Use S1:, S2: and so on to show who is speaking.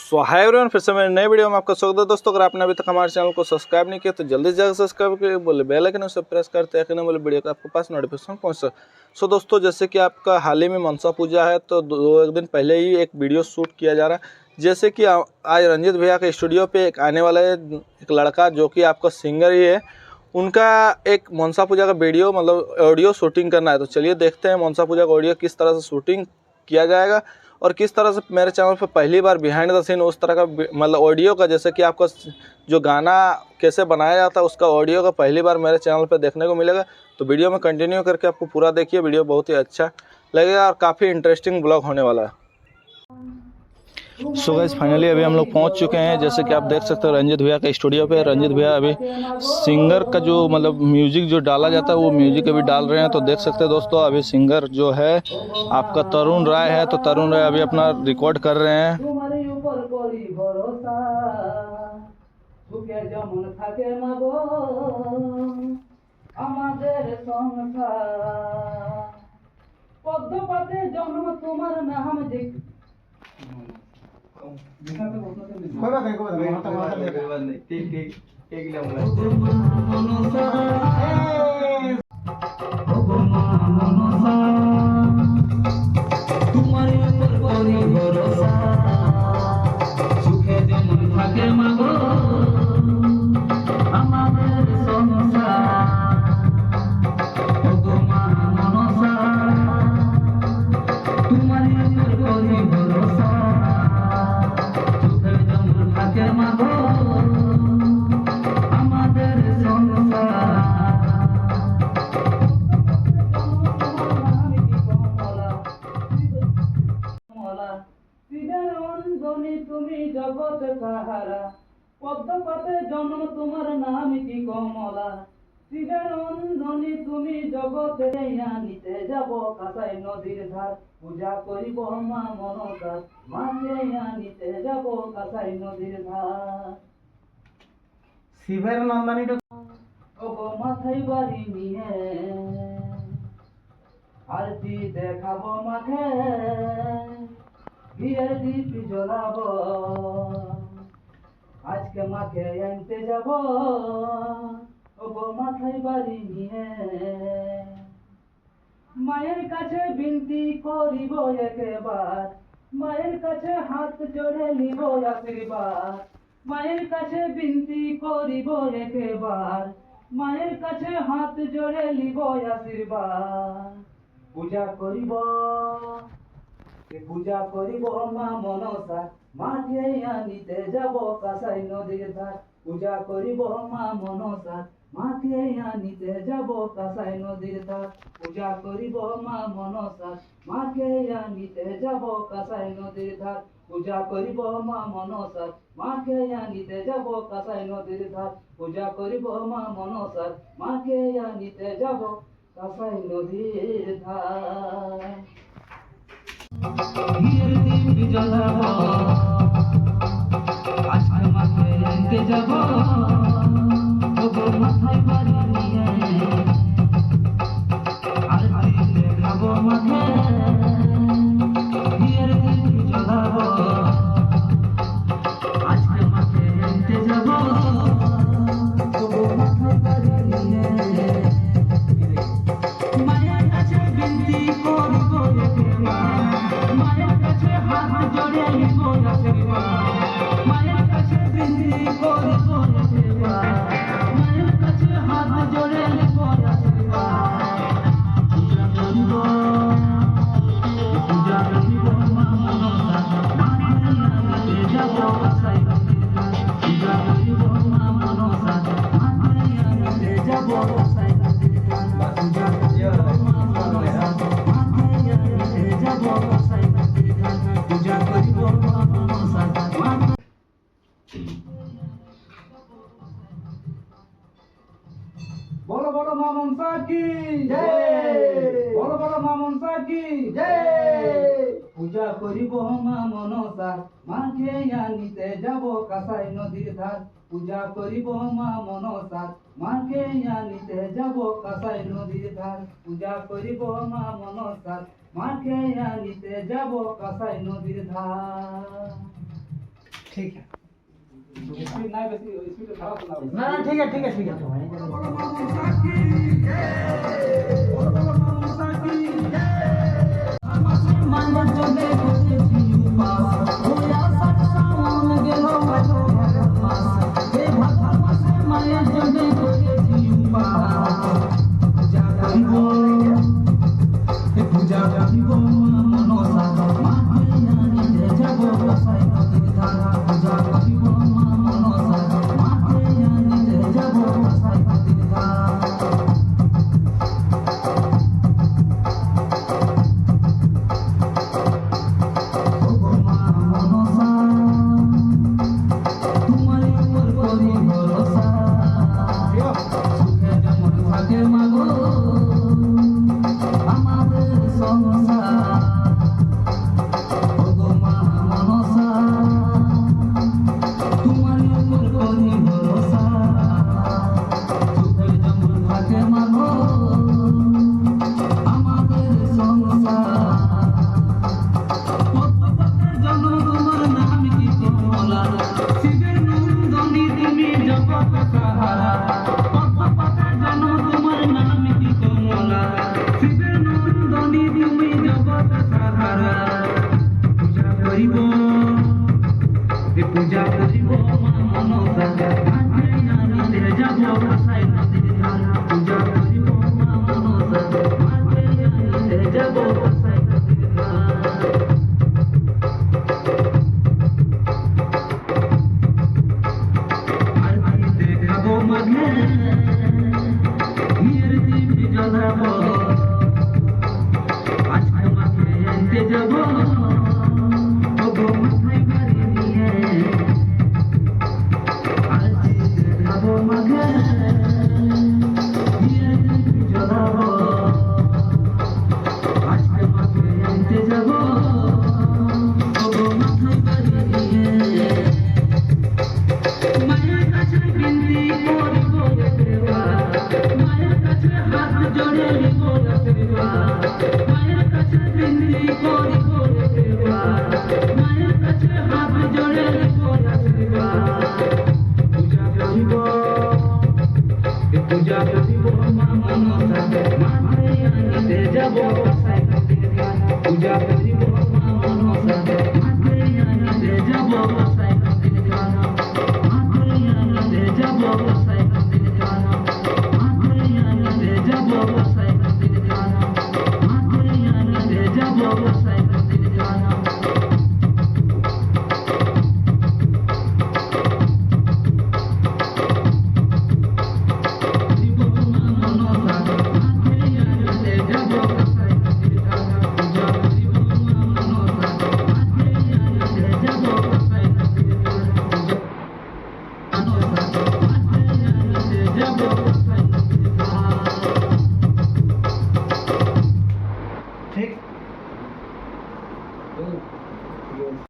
S1: सो hi everyone, फिर से मेरे नए वीडियो में आपका स्वागत है दोस्तों। अगर आपने अभी तक हमारे चैनल को सब्सक्राइब नहीं किया तो जल्दी से जाकर सब्सक्राइब करिए, बोले बेल आइकन उसे प्रेस करते हैं बोले वीडियो का आपके पास नोटिफिकेशन पहुंच सके। सो दोस्तों, जैसे कि आपका हाल ही में मनसा पूजा है तो एक दिन पहले ही एक वीडियो शूट किया जा रहा है। जैसे कि आज रंजित भैया के स्टूडियो पे एक आने वाला है एक लड़का जो कि आपका सिंगर ही है, उनका एक मनसा पूजा का वीडियो मतलब ऑडियो शूटिंग करना है। तो चलिए देखते हैं मनसा पूजा का ऑडियो किस तरह से शूटिंग किया जाएगा और किस तरह से मेरे चैनल पर पहली बार बिहाइंड द सीन उस तरह का मतलब ऑडियो का, जैसे कि आपका जो गाना कैसे बनाया जाता है उसका ऑडियो का पहली बार मेरे चैनल पर देखने को मिलेगा। तो वीडियो में कंटिन्यू करके आपको पूरा देखिए, वीडियो बहुत ही अच्छा लगेगा और काफ़ी इंटरेस्टिंग ब्लॉग होने वाला है। सो गाइस, फाइनली अभी हम लोग पहुंच चुके हैं। जैसे कि आप देख सकते हो रंजित भैया के स्टूडियो पे रंजित भैया अभी सिंगर का जो मतलब म्यूजिक जो डाला जाता है वो म्यूजिक अभी डाल रहे हैं। तो देख सकते हैं दोस्तों, अभी सिंगर जो है आपका तरुण राय है, तो तरुण राय अभी अपना रिकॉर्ड कर रहे हैं।
S2: তুমি জগৎ সাহারা পদ্মপথে জন্ম তোমার নাম কি কমলা শ্রীরঞ্জনী তুমি জগতে আনিতে যাব কাঁসাই নদীর ধার পূজা করিব মা মনসা মাকে আনিতে যাব কাঁসাই নদীর ধার শিবের নন্দনী ওগো মাথায় বাড়ি নিয়ে আরতি দেখাবো মাঠে ঘিরে দীপ জ্বলাবো আজকে মাকে আনতে যাব ওগো মাথায় বাড়ি নিয়ে মায়ের কাছে বিনতি করিব একবার মায়ের কাছে হাত জোড়ে নিব আশীর্বাদ মায়ের কাছে বিনতি করিব একবার মায়ের কাছে হাত জোড়ে নিব আশীর্বাদ পূজা করিব পূজা করিব মা মনসা মাকে আনিতে যাব কাঁসাই নদীর ধার পূজা করিব মা মনসা মাকে আনিতে যাব কাঁসাই নদীর ধার পূজা করিব মা মনসা মাকে আনিতে যাব কাঁসাই নদীর ধার পূজা করিব মা মনসা মাকে আনিতে যাব কাঁসাই নদীর ধার পূজা করিব মা মনসা মাকে আনিতে যাব কাঁসাই নদীর ধার ঘিরে দীপ জ্বলাবো আজকে মাকে আনতে যাব ওগো মাথায় বাড়ি নিয়ে আরতি দেখাবো মাকে ঘিরে দীপ জ্বলাবো আজকে মাকে আনতে যাব ওগো মাথায় বাড়ি নিয়ে মায়ের কাছে বিনতি করিব মায়ের কাছে হাত জোড়ে নিব আশীর্বাদ মায়ের কাছে বিনতি করিব মায়ের কাছে হাত জোড়ে নিব আশীর্বাদ পূজা করিব মা মনসা মাকে আনিতে যাব কাঁসাই নদীর ধার পূজা করিব মা মনসা মাকে আনিতে যাব কাঁসাই নদীর ধার পূজা করিব মা মনসা মাকে আনিতে যাব কাঁসাই নদীর ধার পূজা করিব মা মনসা बोलो बोलो मां मनसा की जय बोलो बोलो मां मनसा की जय पूजा करिब मां मनसा माके आनिते যাব কাঁসাই নদীর ধার পূজা করিব মা মনসা মাকে আনিতে যাব কাঁসাই নদীর ধার পূজা করিব মা মনসা মাকে আনিতে যাব কাঁসাই নদীর ধার ठीक है
S3: स्पीड नहीं बेसी स्पीड खराब ना हो
S2: ना ना ठीक है ठीक है ठीक है पूजा करिब